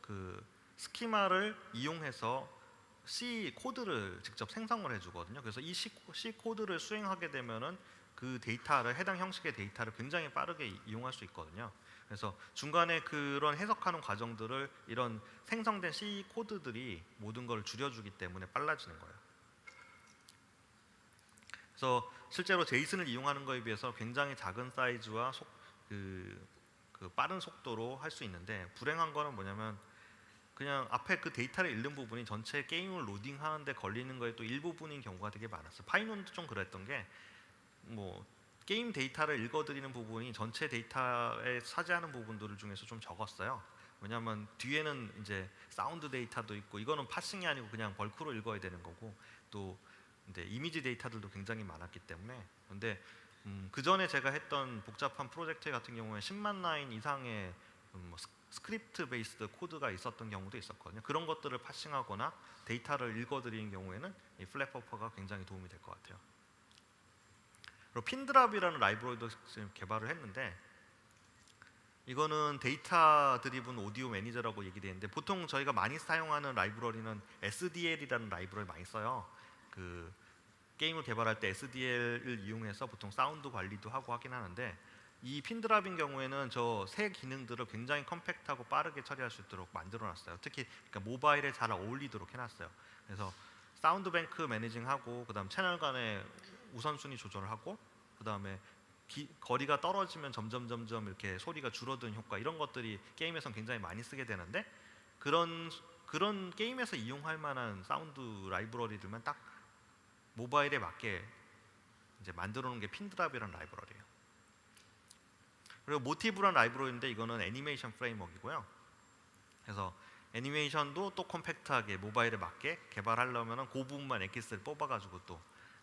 그 스키마를 이용해서 C 코드를 직접 생성을 해주거든요. 그래서 이 C 코드를 수행하게 되면은 그 데이터를 해당 형식의 데이터를 굉장히 빠르게 이용할 수 있거든요. 그래서 중간에 그런 해석하는 과정들을 이런 생성된 C 코드들이 모든 걸 줄여주기 때문에 빨라지는 거예요. 그래서 실제로 제이슨을 이용하는 거에 비해서 굉장히 작은 사이즈와 그 빠른 속도로 할 수 있는데 불행한 거는 뭐냐면 그냥 앞에 그 데이터를 읽는 부분이 전체 게임을 로딩하는데 걸리는 거에 또 일부분인 경우가 되게 많았어요. 파이논도 좀 그랬던 게 뭐 게임 데이터를 읽어드리는 부분이 전체 데이터에 차지하는 부분들 중에서 좀 적었어요. 왜냐하면 뒤에는 이제 사운드 데이터도 있고 이거는 파싱이 아니고 그냥 벌크로 읽어야 되는 거고 또 이제 이미지 데이터들도 굉장히 많았기 때문에 근데 그 전에 제가 했던 복잡한 프로젝트 같은 경우에 10만 라인 이상의 스크립트 베이스드 코드가 있었던 경우도 있었거든요. 그런 것들을 파싱하거나 데이터를 읽어드리는 경우에는 이 플랫버퍼가 굉장히 도움이 될 것 같아요. 그리고 핀드랍이라는 라이브러리도 지금 개발을 했는데 이거는 데이터 드리븐 오디오 매니저라고 얘기되는데 보통 저희가 많이 사용하는 라이브러리는 SDL이라는 라이브러리 많이 써요. 그 게임을 개발할 때 SDL을 이용해서 보통 사운드 관리도 하고 하긴 하는데 이 핀드랍인 경우에는 저 새 기능들을 굉장히 컴팩트하고 빠르게 처리할 수 있도록 만들어놨어요. 특히 그러니까 모바일에 잘 어울리도록 해놨어요. 그래서 사운드 뱅크 매니징하고 그다음 채널 간의 우선순위 조절을 하고 그다음에 거리가 떨어지면 점점 이렇게 소리가 줄어드는 효과 이런 것들이 게임에선 굉장히 많이 쓰게 되는데 그런 게임에서 이용할 만한 사운드 라이브러리들만 딱 모바일에 맞게 이제 만들어 놓은 게 핀드랍이라는 라이브러리예요. 그리고 모티브라는 라이브러리인데 이거는 애니메이션 프레임워크이고요. 그래서 애니메이션도 또 컴팩트하게 모바일에 맞게 개발하려면 그 부분만 엑기스를 뽑아가지고 또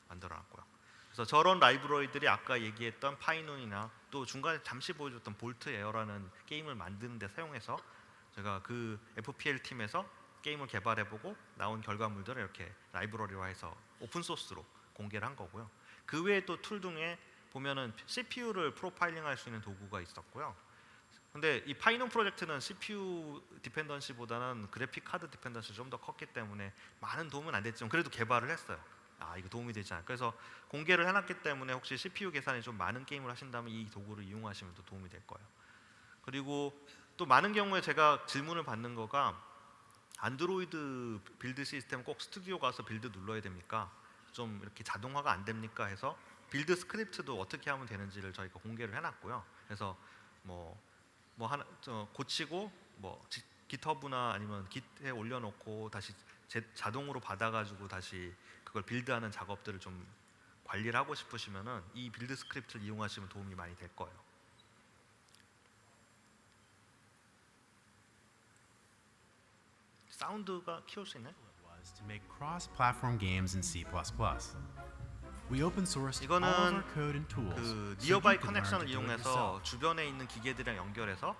만들어놨고요. 그래서 저런 라이브러리들이 아까 얘기했던 파이논이나 또 중간에 잠시 보여줬던 볼트 에어라는 게임을 만드는 데 사용해서 제가 그 FPL 팀에서 게임을 개발해보고 나온 결과물들을 이렇게 라이브러리화해서 오픈소스로 공개를 한 거고요. 그 외에 또 툴 중에 보면은 CPU를 프로파일링할 수 있는 도구가 있었고요. 근데 이 파이논 프로젝트는 CPU 디펜던시보다는 그래픽 카드 디펜던시 좀 더 컸기 때문에 많은 도움은 안 됐지만 그래도 개발을 했어요. 이거 도움이 되지 않을까. 그래서 공개를 해놨기 때문에 혹시 CPU 계산이 좀 많은 게임을 하신다면 이 도구를 이용하시면 또 도움이 될 거예요. 그리고 또 많은 경우에 제가 질문을 받는 거가 안드로이드 빌드 시스템 꼭 스튜디오 가서 빌드 눌러야 됩니까? 좀 이렇게 자동화가 안 됩니까? 해서 빌드 스크립트도 어떻게 하면 되는지를 저희가 공개를 해놨고요. 그래서 뭐 하나 고치고 깃허브나 아니면 깃에 올려놓고 다시 자동으로 받아가지고 다시 그걸 빌드하는 작업들을 좀 관리를 하고 싶으시면은 이 빌드 스크립트를 이용하시면 도움이 많이 될 거예요. 사운드가 키울 수 있나요? Was to make cross-platform games in C++. We open sourced all of 이거는 our code and tools. 그 so 니어바이 you can learn 커넥션을 to do it 이용해서 yourself. 주변에 있는 기계들이랑 연결해서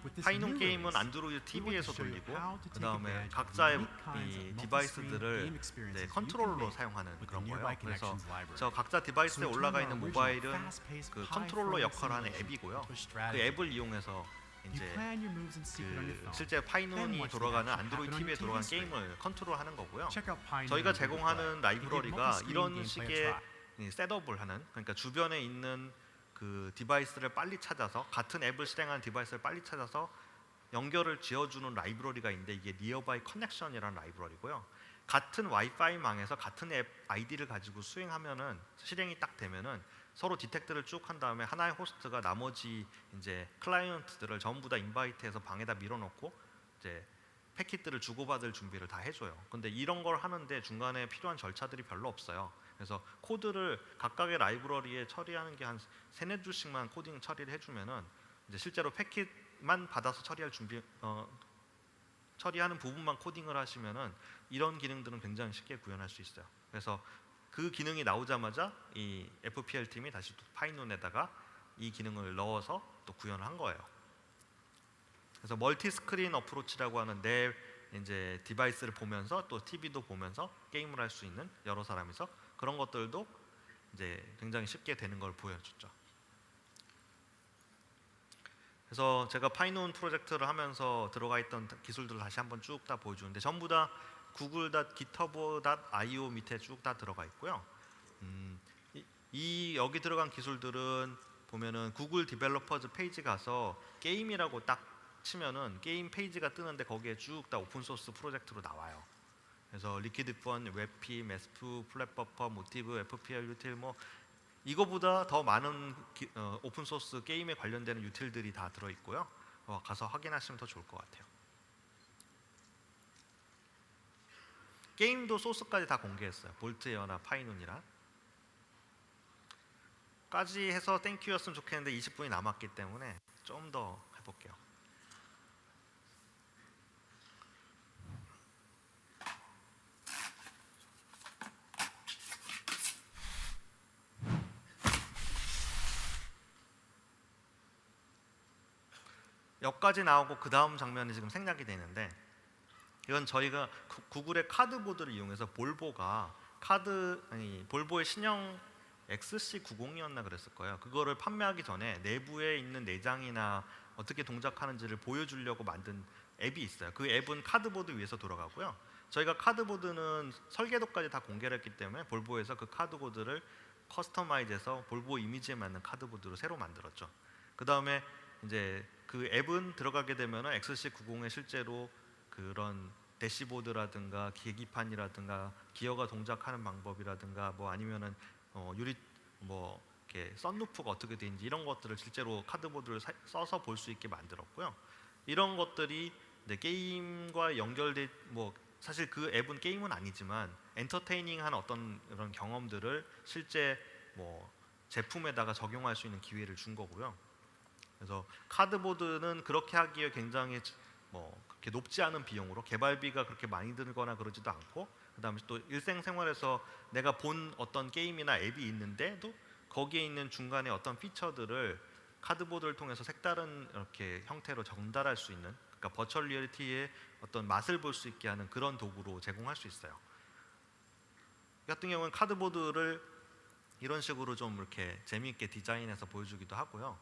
With this 파이논 new 게임은 release, 안드로이드 we want TV에서 to show you 돌리고 how to 그 take 다음에 advantage of 각자의 unique kinds 이 of multi-screen 디바이스들을 game experiences you can 컨트롤러로 make 사용하는 with the 그런 거예요. Nearby 그래서 Connections library. 저 각자 디바이스에 So we 올라가 turned 있는 our 모바일은 original fast-paced 그 high 컨트롤러 performance 역할을 하는 simulation 앱이고요. into a 그 strategy. 앱을 이용해서 You 이제 plan your moves in secret on your 그 phone. 실제 Then 파이논이 watch the 돌아가는 action 안드로이드 happen on TV에 your 돌아가는 TV screen. 게임을 컨트롤하는 거고요. Check out Pioneer 저희가 and Google 제공하는 Play. They give 라이브러리가 multi-screen 이런 gameplay a 식의 try. 이 셋업을 하는, 그러니까 주변에 있는 그 디바이스를 빨리 찾아서 같은 앱을 실행하는 디바이스를 빨리 찾아서 연결을 지어주는 라이브러리가 있는데 이게 니어바이 커넥션이라는 라이브러리고요. 같은 와이파이 망에서 같은 앱 아이디를 가지고 수행하면은 실행이 딱 되면은 서로 디텍트를 쭉 한 다음에 하나의 호스트가 나머지 이제 클라이언트들을 전부 다 인바이트해서 방에다 밀어놓고 이제 패킷들을 주고받을 준비를 다 해줘요. 근데 이런 걸 하는데 중간에 필요한 절차들이 별로 없어요. 그래서 코드를 각각의 라이브러리에 처리하는 게 한 3-4줄씩만 코딩 처리를 해주면은 이제 실제로 패킷만 받아서 처리할 처리하는 부분만 코딩을 하시면은 이런 기능들은 굉장히 쉽게 구현할 수 있어요. 그래서 그 기능이 나오자마자 이 FPL 팀이 다시 또 파이논에다가 이 기능을 넣어서 또 구현을 한 거예요. 그래서 멀티 스크린 어프로치라고 하는 내 이제 디바이스를 보면서 또 TV도 보면서 게임을 할 수 있는 여러 사람이서 그런 것들도 이제 굉장히 쉽게 되는 걸 보여줬죠. 그래서 제가 파이논 프로젝트를 하면서 들어가 있던 기술들을 다시 한번 쭉 다 보여주는데 전부 다 google.github.io 밑에 쭉 다 들어가 있고요. 이 여기 들어간 기술들은 보면은 구글 디벨로퍼즈 페이지 가서 게임이라고 딱 치면은 게임 페이지가 뜨는데 거기에 쭉 다 오픈 소스 프로젝트로 나와요. 그래서 리퀴드 펀, 웹피, 메스프, 플랫버퍼, 모티브, FPL 유틸 뭐 이거보다 더 많은 오픈 소스 게임에 관련되는 유틸들이 다 들어 있고요. 가서 확인하시면 더 좋을 것 같아요. 게임도 소스까지 다 공개했어요. 볼트에어나 파이논이랑 까지 해서 땡큐였으면 좋겠는데 20분이 남았기 때문에 좀 더 해볼게요. 여기까지 나오고 그 다음 장면이 지금 생략이 되는데 이건 저희가 구글의 카드보드를 이용해서 볼보가 볼보의 신형 XC90이었나 그랬을 거예요. 그거를 판매하기 전에 내부에 있는 내장이나 어떻게 동작하는지를 보여주려고 만든 앱이 있어요. 그 앱은 카드보드 위에서 돌아가고요. 저희가 카드보드는 설계도까지 다 공개를 했기 때문에 볼보에서 그 카드보드를 커스터마이즈해서 볼보 이미지에 맞는 카드보드로 새로 만들었죠. 그 다음에 이제 그 앱은 들어가게 되면 XC90에 실제로 그런 대시보드라든가 계기판이라든가 기어가 동작하는 방법이라든가 뭐 아니면은 유리 뭐 이렇게 썬루프가 어떻게 되는지 이런 것들을 실제로 카드보드를 써서 볼 수 있게 만들었고요. 이런 것들이 이제 게임과 연결돼 뭐 사실 그 앱은 게임은 아니지만 엔터테이닝한 어떤 그런 경험들을 실제 뭐 제품에다가 적용할 수 있는 기회를 준 거고요. 그래서 카드보드는 그렇게 하기에 굉장히 뭐 그렇게 높지 않은 비용으로 개발비가 그렇게 많이 들거나 그러지도 않고 그다음에 또 일생생활에서 내가 본 어떤 게임이나 앱이 있는데도 거기에 있는 중간에 어떤 피처들을 카드보드를 통해서 색다른 이렇게 형태로 전달할 수 있는 그러니까 버추얼 리얼리티의 어떤 맛을 볼 수 있게 하는 그런 도구로 제공할 수 있어요. 이 같은 경우는 카드보드를 이런 식으로 좀 이렇게 재미있게 디자인해서 보여주기도 하고요.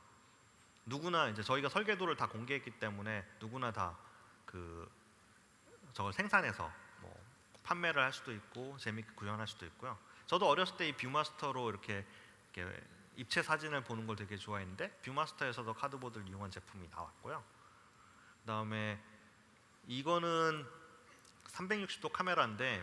누구나 이제 저희가 설계도를 다 공개했기 때문에 누구나 다 그 저걸 생산해서 뭐 판매를 할 수도 있고 재미있게 구현할 수도 있고요. 저도 어렸을 때 이 뷰마스터로 이렇게 입체 사진을 보는 걸 되게 좋아했는데 뷰마스터에서도 카드보드를 이용한 제품이 나왔고요. 그다음에 이거는 360도 카메라인데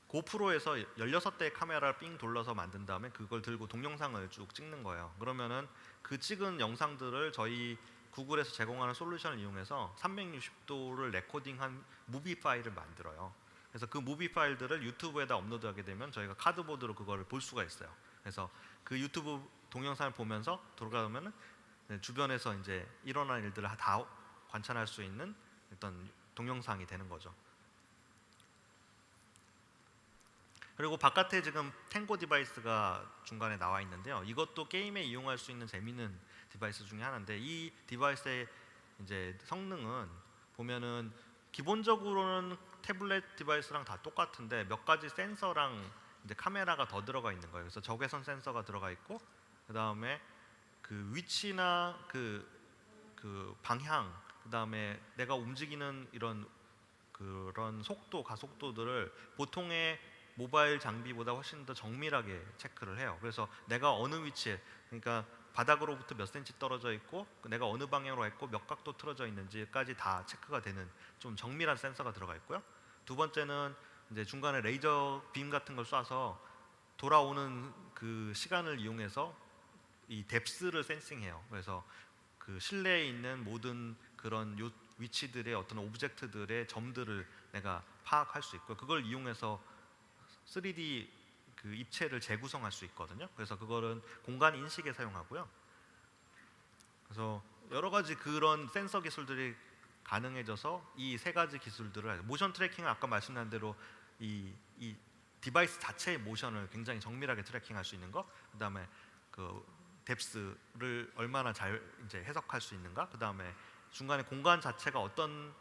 고프로에서 16대의 카메라를 삥 돌려서 만든 다음에 그걸 들고 동영상을 쭉 찍는 거예요. 그러면은 그 찍은 영상들을 저희 구글에서 제공하는 솔루션을 이용해서 360도를 레코딩한 무비 파일을 만들어요. 그래서 그 무비 파일들을 유튜브에다 업로드하게 되면 저희가 카드보드로 그거를 볼 수가 있어요. 그래서 그 유튜브 동영상을 보면서 돌아가면은 주변에서 이제 일어난 일들을 다 관찰할 수 있는 어떤 동영상이 되는 거죠. 그리고 바깥에 지금 탱고 디바이스가 중간에 나와 있는데요. 이것도 게임에 이용할 수 있는 재미있는 디바이스 중에 하나인데 이 디바이스의 이제 성능은 보면은 기본적으로는 태블릿 디바이스랑 다 똑같은데 몇 가지 센서랑 이제 카메라가 더 들어가 있는 거예요. 그래서 적외선 센서가 들어가 있고 그 다음에 그 위치나 그 방향, 그 다음에 내가 움직이는 그런 속도, 가속도들을 보통의 모바일 장비보다 훨씬 더 정밀하게 체크를 해요. 그래서 내가 어느 위치에, 그러니까 바닥으로부터 몇 센치 떨어져 있고 내가 어느 방향으로 가 있고 몇 각도 틀어져 있는지까지 다 체크가 되는 좀 정밀한 센서가 들어가 있고요. 두 번째는 이제 중간에 레이저 빔 같은 걸 쏴서 돌아오는 그 시간을 이용해서 이 뎁스를 센싱해요. 그래서 그 실내에 있는 모든 그런 위치들의 어떤 오브젝트들의 점들을 내가 파악할 수 있고요. 그걸 이용해서 3D 그 입체를 재구성할 수 있거든요. 그래서 그거는 공간 인식에 사용하고요. 그래서 여러 가지 그런 센서 기술들이 가능해져서 이 세 가지 기술들을 모션 트래킹은 아까 말씀드린 대로 이 디바이스 자체의 모션을 굉장히 정밀하게 트래킹할 수 있는 거, 그다음에 그 뎁스를 얼마나 잘 이제 해석할 수 있는가, 그다음에 중간에 공간 자체가 어떤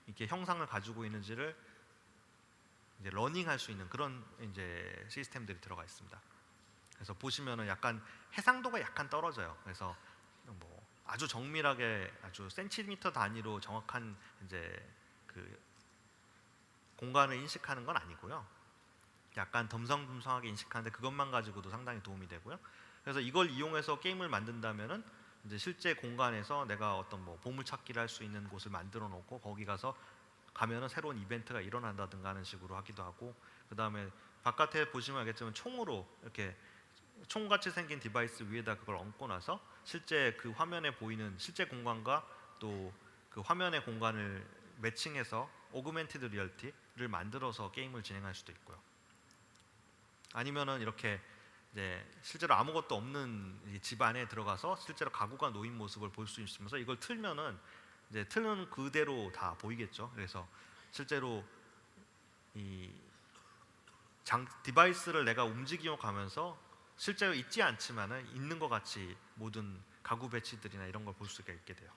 이렇게 형상을 가지고 있는지를 이제 러닝할 수 있는 그런 이제 시스템들이 들어가 있습니다. 그래서 보시면은 약간 해상도가 약간 떨어져요. 그래서 뭐 아주 정밀하게 아주 센티미터 단위로 정확한 이제 그 공간을 인식하는 건 아니고요. 약간 덤성덤성하게 인식하는데 그것만 가지고도 상당히 도움이 되고요. 그래서 이걸 이용해서 게임을 만든다면은 이제 실제 공간에서 내가 어떤 뭐 보물찾기를 할 수 있는 곳을 만들어 놓고 거기 가서 가면은 새로운 이벤트가 일어난다든가 하는 식으로 하기도 하고, 그 다음에 바깥에 보시면 알겠지만 총으로 이렇게 총같이 생긴 디바이스 위에다 그걸 얹고 나서 실제 그 화면에 보이는 실제 공간과 또 그 화면의 공간을 매칭해서 오그멘티드 리얼티를 만들어서 게임을 진행할 수도 있고요. 아니면은 이렇게 이제 실제로 아무것도 없는 이 집 안에 들어가서 실제로 가구가 놓인 모습을 볼 수 있으면서 이걸 틀면은 이제 틀는 그대로 다 보이겠죠. 그래서 실제로 이 디바이스를 내가 움직여 가면서 실제로 있지 않지만은 있는 것 같이 모든 가구 배치들이나 이런 걸 볼 수가 있게 돼요.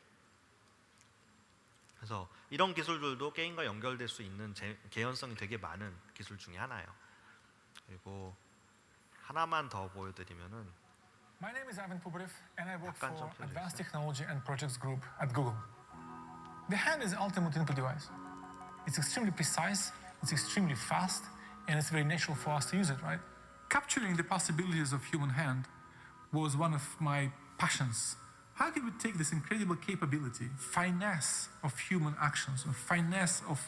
그래서 이런 기술들도 게임과 연결될 수 있는 개연성이 되게 많은 기술 중에 하나예요. 그리고 하나만 더 보여드리면은 My name is Ivan Pubarev and I work 약간 for 좀 Advanced Technology and Projects Group at Google. The hand is the ultimate input device. It's extremely precise, it's extremely fast, and it's very natural for us to use it, right? Capturing the possibilities of human hand was one of my passions. How can we take this incredible capability, finesse of human actions, and finesse of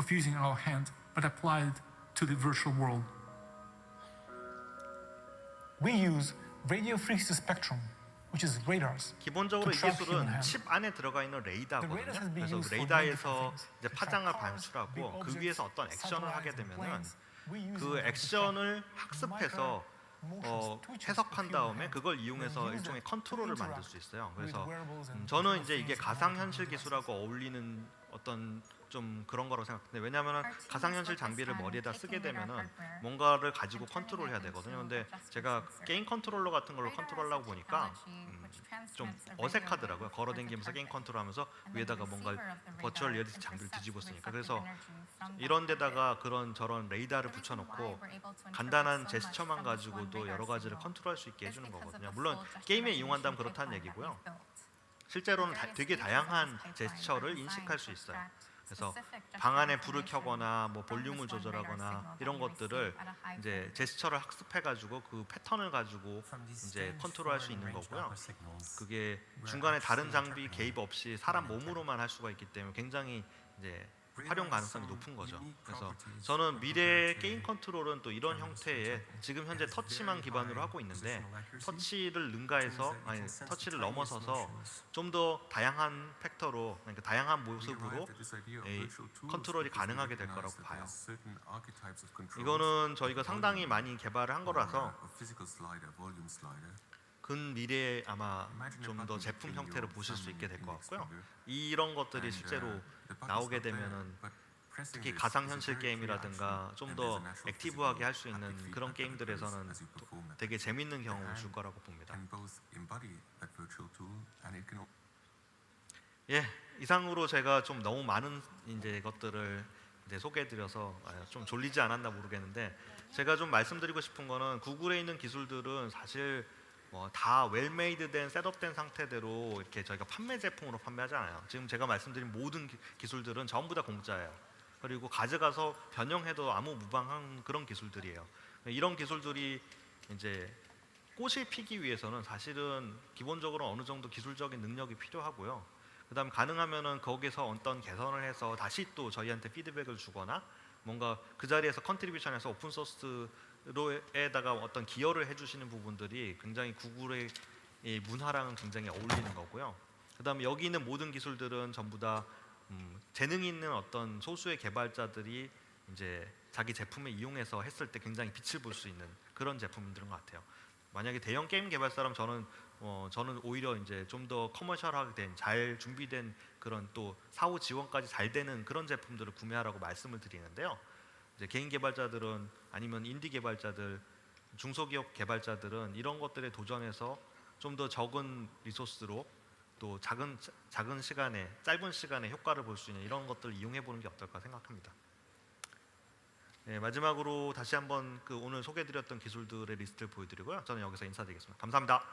using our hand, but apply it to the virtual world? We use radio frequency spectrum, which is radars. 기본적으로 이 to track 기술은 human hand. 칩 안에 들어가 있는 The 레이더거든요. radars has been 그래서 used for many 레이더에서 different things. 이제 To track 파장을 cars, big 반출하고 그 objects, 위에서 어떤 액션을 하게 satellites, 되면은 planes. We use 그 it to 액션을 track 학습해서 micro-motions, twitches 해석한 of human 다음에 hand. 그걸 Then 이용해서 use 일종의 that to 컨트롤을 만들 interact 수 있어요. with 그래서 wearables and 저는 different 이제 이게 things and 가상현실 different devices. 기술하고 어울리는 어떤 좀 그런 거라고 생각해요. 왜냐하면 가상현실 장비를 머리에다 쓰게 되면은 뭔가를 가지고 컨트롤해야 되거든요. 근데 제가 게임 컨트롤러 같은 걸로 컨트롤하려고 보니까 좀 어색하더라고요. 걸어다니면서 게임 컨트롤하면서 위에다가 뭔가 버추얼 리얼리티 장비를 뒤집어 쓰니까. 그래서 이런 데다가 그런 저런 레이더를 붙여놓고 간단한 제스처만 가지고도 여러 가지를 컨트롤할 수 있게 해주는 거거든요. 물론 게임에 이용한다면 그렇다는 얘기고요. 실제로는 되게 다양한 제스처를 인식할 수 있어요. 그래서 방 안에 불을 켜거나 뭐 볼륨을 조절하거나 이런 것들을 이제 제스처를 학습해가지고 그 패턴을 가지고 이제 컨트롤할 수 있는 거고요. 그게 중간에 다른 장비 개입 없이 사람 몸으로만 할 수가 있기 때문에 굉장히 이제 활용 가능성이 높은 거죠. 그래서 저는 미래의 게임 컨트롤은 또 이런 형태의 지금 현재 터치만 기반으로 하고 있는데 터치를 능가해서 아니 터치를 넘어서서 좀 더 다양한 팩터로 그러니까 다양한 모습으로 컨트롤이 가능하게 될 거라고 봐요. 이거는 저희가 상당히 많이 개발을 한 거라서 근미래에 아마 좀 더 제품 형태로 보실 수 있게 될 것 같고요. 이런 것들이 실제로 나오게 되면은 특히 가상현실 게임이라든가 좀 더 액티브하게 할 수 있는 그런 게임들에서는 되게 재밌는 경험을 줄 거라고 봅니다. 예, 이상으로 제가 좀 너무 많은 이제 것들을 이제 소개해드려서 좀 졸리지 않았나 모르겠는데 제가 좀 말씀드리고 싶은 거는 구글에 있는 기술들은 사실 다 웰메이드된 셋업된 상태대로 이렇게 저희가 판매 제품으로 판매하잖아요. 지금 제가 말씀드린 모든 기술들은 전부 다 공짜예요. 그리고 가져가서 변형해도 아무 무방한 그런 기술들이에요. 이런 기술들이 이제 꽃을 피기 위해서는 사실은 기본적으로 어느 정도 기술적인 능력이 필요하고요. 그다음 가능하면은 거기서 어떤 개선을 해서 다시 또 저희한테 피드백을 주거나 뭔가 그 자리에서 컨트리뷰션해서 오픈 소스로에다가 어떤 기여를 해주시는 부분들이 굉장히 구글의 이 문화랑은 굉장히 어울리는 거고요. 그다음에 여기 있는 모든 기술들은 전부 다 재능 있는 어떤 소수의 개발자들이 이제 자기 제품을 이용해서 했을 때 굉장히 빛을 볼 수 있는 그런 제품들인 것 같아요. 만약에 대형 게임 개발사라면 저는 오히려 이제 좀 더 커머셜하게 된 잘 준비된 그런 또 사후 지원까지 잘 되는 그런 제품들을 구매하라고 말씀을 드리는데요. 이제 개인 개발자들은 아니면 인디 개발자들, 중소기업 개발자들은 이런 것들에 도전해서 좀 더 적은 리소스로 또 작은 시간에 짧은 시간에 효과를 볼 수 있는 이런 것들을 이용해 보는 게 어떨까 생각합니다. 네, 마지막으로 다시 한번 그 오늘 소개해드렸던 기술들의 리스트를 보여드리고요. 저는 여기서 인사드리겠습니다. 감사합니다.